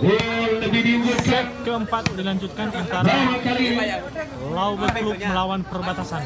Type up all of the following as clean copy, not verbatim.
Lebih diunggulkan. Keempat dilanjutkan antara Laube Klub melawan Perbatasan.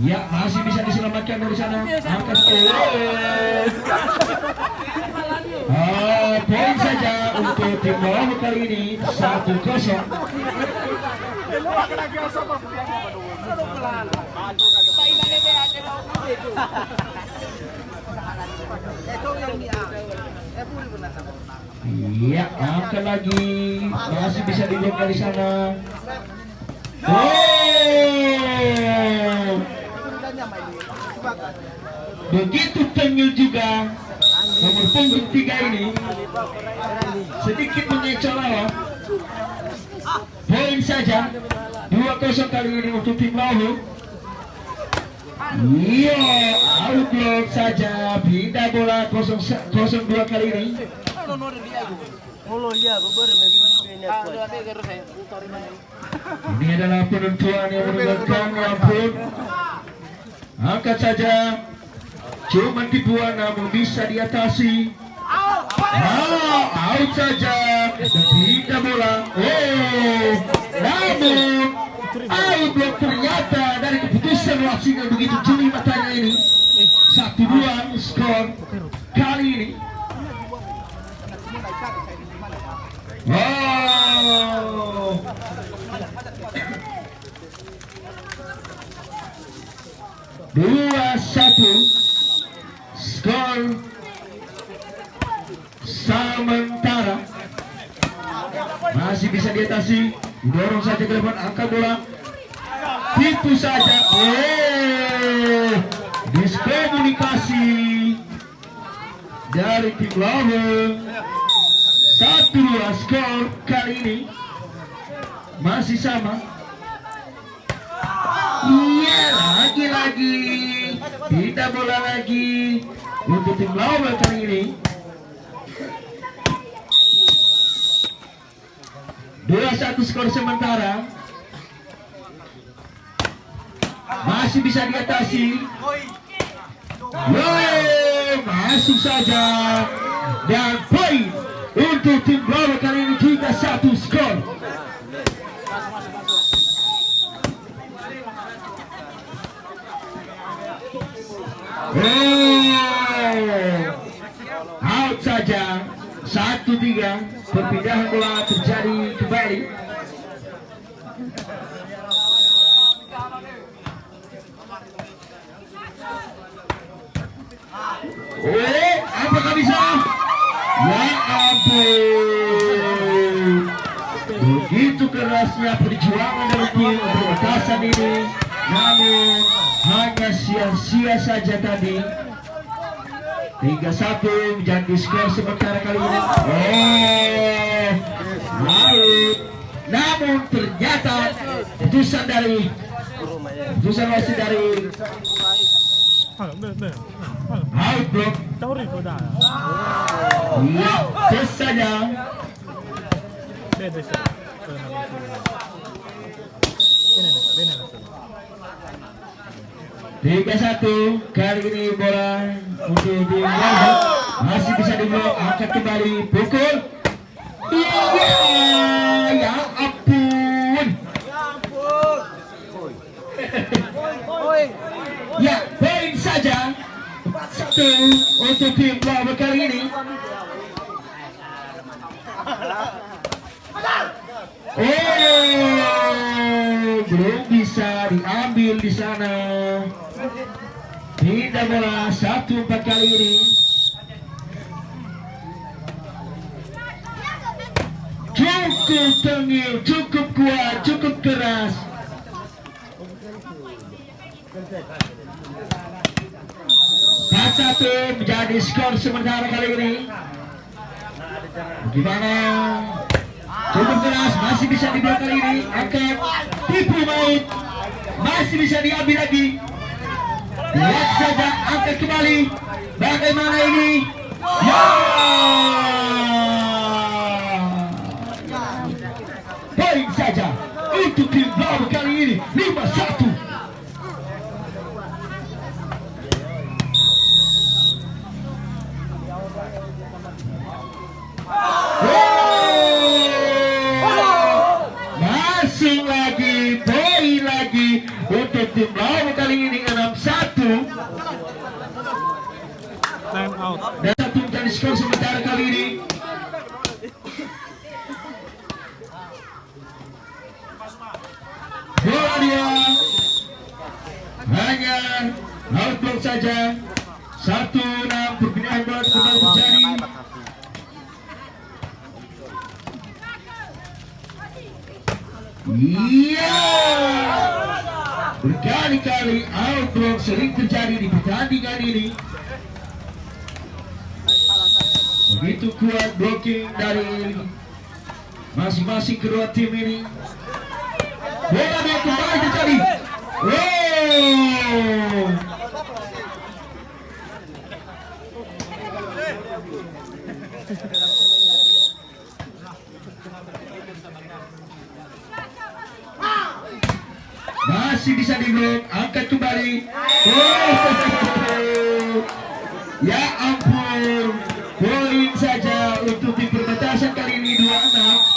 Ya, masih bisa diselamatkan dari sana. Angkat poin saja untuk tim Laube kali ini 1-0. Iya, angkat lagi, masih bisa dilihat dari sana. Begitu tengil juga nomor punggung 3 ini, sedikit mengecoh lawan. Poin saja 2-0 kali ini untuk tim Laube. Iya, outlook saja, pindah bola 0-2 kali ini. Ini adalah penentuan yang menentukan ampun. Angkat saja, cuma tipuan namun bisa diatasi. Out saja, dan pindah bola. Namun outlook ternyata dari keputusan wasit yang begitu jeli matanya ini. 1-2 skor kali ini. Wow. Dua satu skor sementara, masih bisa diatasi, didorong saja ke depan, angkat bola, itu saja. Diskomunikasi dari tim Laube. 1-2 skor kali ini masih sama. Iya, lagi-lagi tidak bola lagi untuk tim Laube kali ini. 2-1 skor sementara, masih bisa diatasi. Masuk saja, dan poin untuk tim Laube kali ini 3-1 skor. Out saja, 1-3, perpindahan bola terjadi kembali. Apakah bisa? Ya ampun, begitu kerasnya perjuangan dari tim Perbatasan ini, namun hanya sia-sia saja tadi. 3-1 menjadi skor sementara kali ini. Namun ternyata putusan wasit dari outblock. Ya, tes saja. 3-1 kali ini bola untuk tim Laube, masih bisa dibawa, angkat kembali, pukul. Iya, ya ampun. Ya, poin saja 1 untuk tim Laube kali ini. Belum bisa diambil di sana. Pindah bola 1-4 kali ini. Cukup tengil, cukup kuat, cukup keras. 4-1 menjadi skor sementara kali ini. Bagaimana? Cukup keras, masih bisa dibawa kali ini. Angkat, tipu maut, masih bisa diambil lagi. Lihat saja, angkat kembali. Bagaimana ini? Ya! Poin saja untuk tim Laube kali ini, 5-1. tim lawan kali ini 6-1. Time out. Dan satu dari skor sementara kali ini. Bola dia hanya out block saja. 1-6 perpindahan bola kembali terjadi. Iya, berkali-kali out block sering terjadi di pertandingan ini. Begitu kuat blocking dari masing-masing kedua tim ini. Bola dia kembali terjadi. Oh. Masih bisa diblok, angkat kembali. Oh. Ya ampun, poin saja untuk tim perbatasan kali ini 26.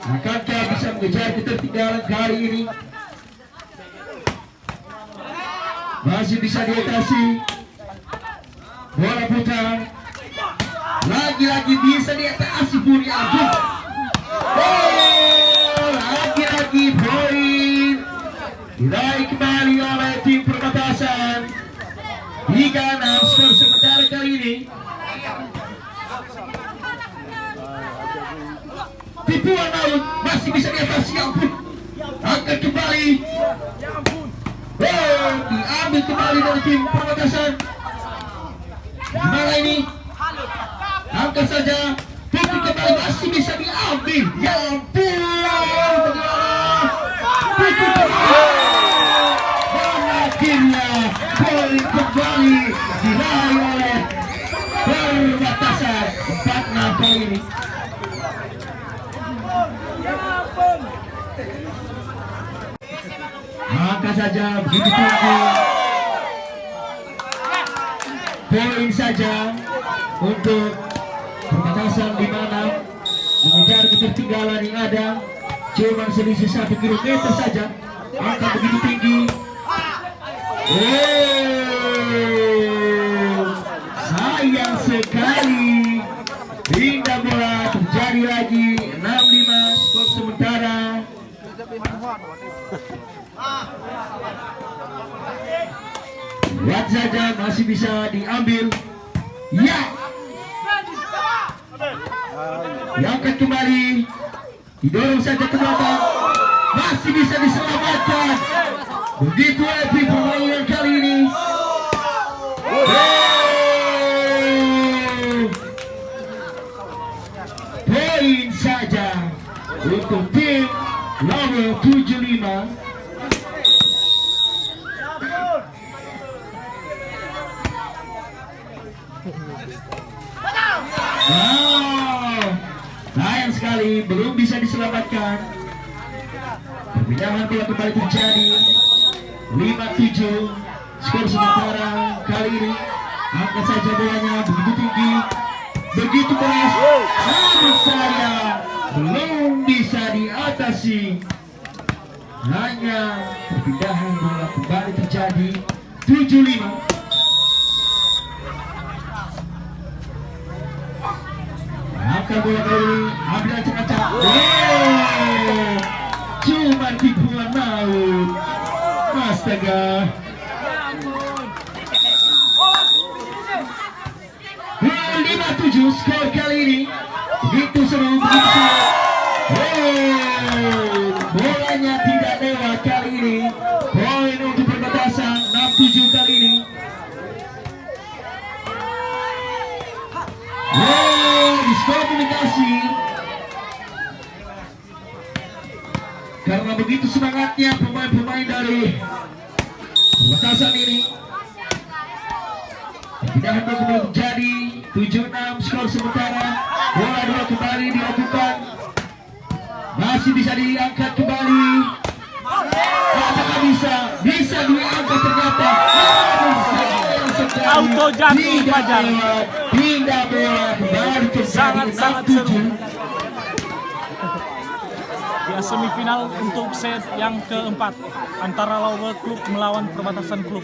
Akankah bisa mengejar ketertinggalan kali ini? Masih bisa diatasi. Bola putar. Lagi-lagi bisa diatasi Puri Agung. Oh, lagi-lagi poin diraih kembali oleh tim perbatasan. 3-6 skor sementara kali ini. Tipuan out masih bisa diatasi, ampun. Angkat kembali. Oh, diambil kembali dari tim perbatasan. Gimana ini? Angkat saja. Tipu kembali masih bisa diambil. Ya ampun. Tipu kembali. Dan akhirnya poin kembali diraih oleh perbatasan. 4-6 kali ini. Angkat saja, begitu tinggi. Poin saja untuk perbatasan di mana mengejar ketertinggalan yang ada cuma selisih 1 kilometer saja. Angkat begitu tinggi. Sayang sekali. Pindah bola terjadi lagi. 6-5 skor sementara. Lihat saja masih bisa diambil. Ya. Diangkat kembali. Didorong saja ke belakang. Masih bisa diselamatkan. Begitu epic permainan kali ini. Poin saja untuk tim nomor 75. Sayang sekali belum bisa diselamatkan. Perpindahan bola kembali terjadi. 5-7 skor sementara kali ini. Angkat saja bolanya begitu tinggi, begitu keras. Namun sayang belum bisa diatasi. Hanya perpindahan bola kembali terjadi. 7-5. Angkat bola kali ini, ambil acak-acak. Cuma tipuan maut. Astaga. 5-7 skor kali ini. Begitu seru, begitu seru. Bolanya tidak lewat kali ini. Poin untuk perbatasan 6-7 kali ini. Diskomunikasi. Karena begitu semangatnya pemain-pemain dari perbatasan ini. Pindahan bola kembali terjadi. 7-6 skor sementara. Bola dua kembali dilakukan. Masih bisa diangkat kembali. Apakah bisa diangkat ternyata. Auto jatuh Fajar. Pindah bola kembali terjadi. Sangat seru. semifinal untuk set yang keempat antara Laurel Club melawan Perbatasan Club.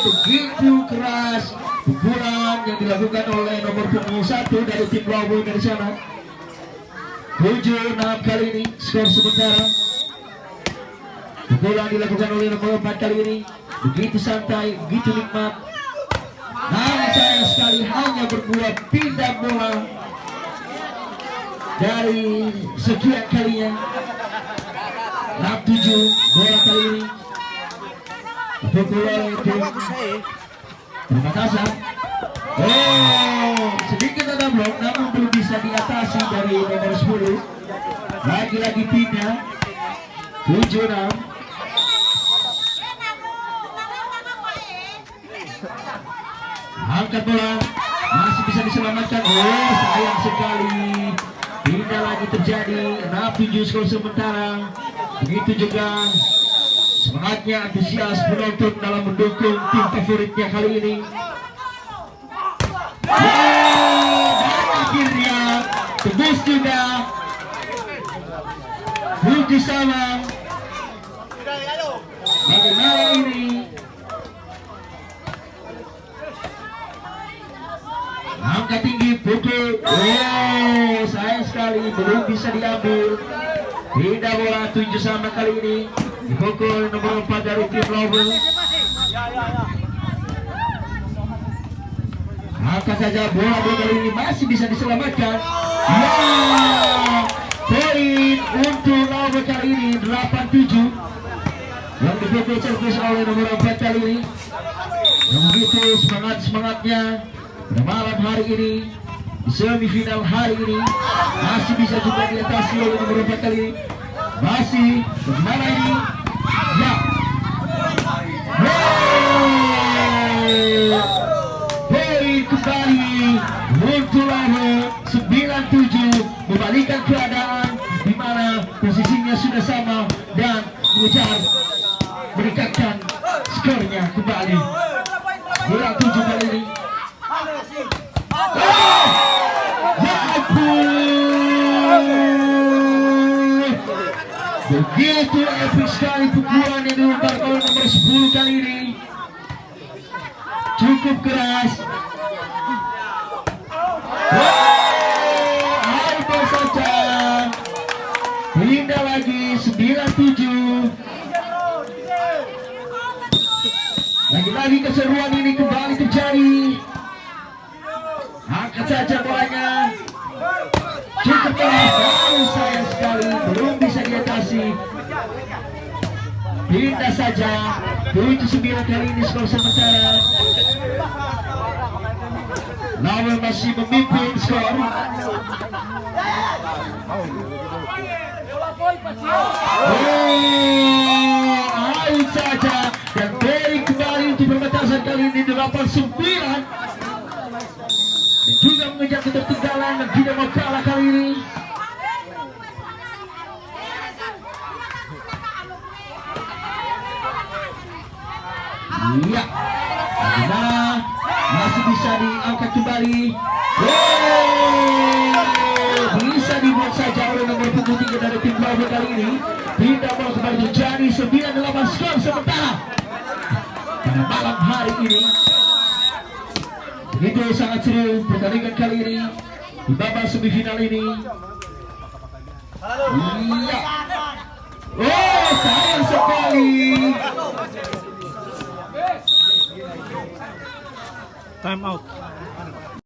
Begitu keras pukulan yang dilakukan oleh nomor punggung 1 dari tim Laurel dari sana. 7-6 kali ini skor sementara. Pukulan dilakukan oleh nomor 4 kali ini begitu santai, begitu nikmat. Namun sayang sekali hanya berbuat pindah bola dari sekian kalinya. 6-7 bola kali ini pukulan itu Perbatasan. Sedikit ada blok namun belum bisa diatasi dari nomor 10. Lagi-lagi pindah 7-6. Angkat bola, masih bisa diselamatkan. Sayang sekali. Pindah lagi terjadi. 6-7 skor sementara. Begitu juga semangatnya, antusias penonton dalam mendukung tim favoritnya kali ini. Dan akhirnya tembus juga. Puji sama. Bagaimana ini? Angkat tinggi, pukul. Sayang sekali belum bisa diambil. Tidak bola 7 sama kali ini. Dipukul nomor 4 dari tim Laurel. Angkat saja bola kali ini masih bisa diselamatkan. Poin untuk Laurel kali ini 8-7. Yang dipukul servis oleh nomor 4 kali ini. Yang begitu semangatnya pada malam hari ini, di semifinal hari ini masih bisa juga diatasi oleh nomor 4 kali ini. Masih bagaimana ini? Ya. Poin kembali untuk Laurel 9-7, membalikkan keadaan di mana posisinya sudah sama dan mengejar meningkatkan skornya kembali 9-7 kali ini. Begitu epik sekali pukulan yang diumbar oleh nomor 10 kali ini. Cukup keras. Alba saja. Pindah lagi 9-7. Lagi-lagi keseruan ini kembali terjadi. Angkat saja bolanya. Cukup keras. Sayang sekali belum bisa diatasi. Pindah saja. 7-9 kali ini skor sementara. Laurel masih memimpin skor. Out saja. Dan beri kembali untuk Perbatasan kali ini 8-9. Dan juga mengejar ketertinggalan dan tidak mau kalah kali ini. Iya, bagaimana masih bisa diangkat kembali. Bisa dibuat saja oleh nomor punggung 3 dari tim Laurel kali ini. Tidak mau kembali terjadi 9-8 skor sementara pada malam hari ini. Begitu sangat seru pertandingan kali ini di babak semifinal ini. Iya. Sayang sekali. Time out.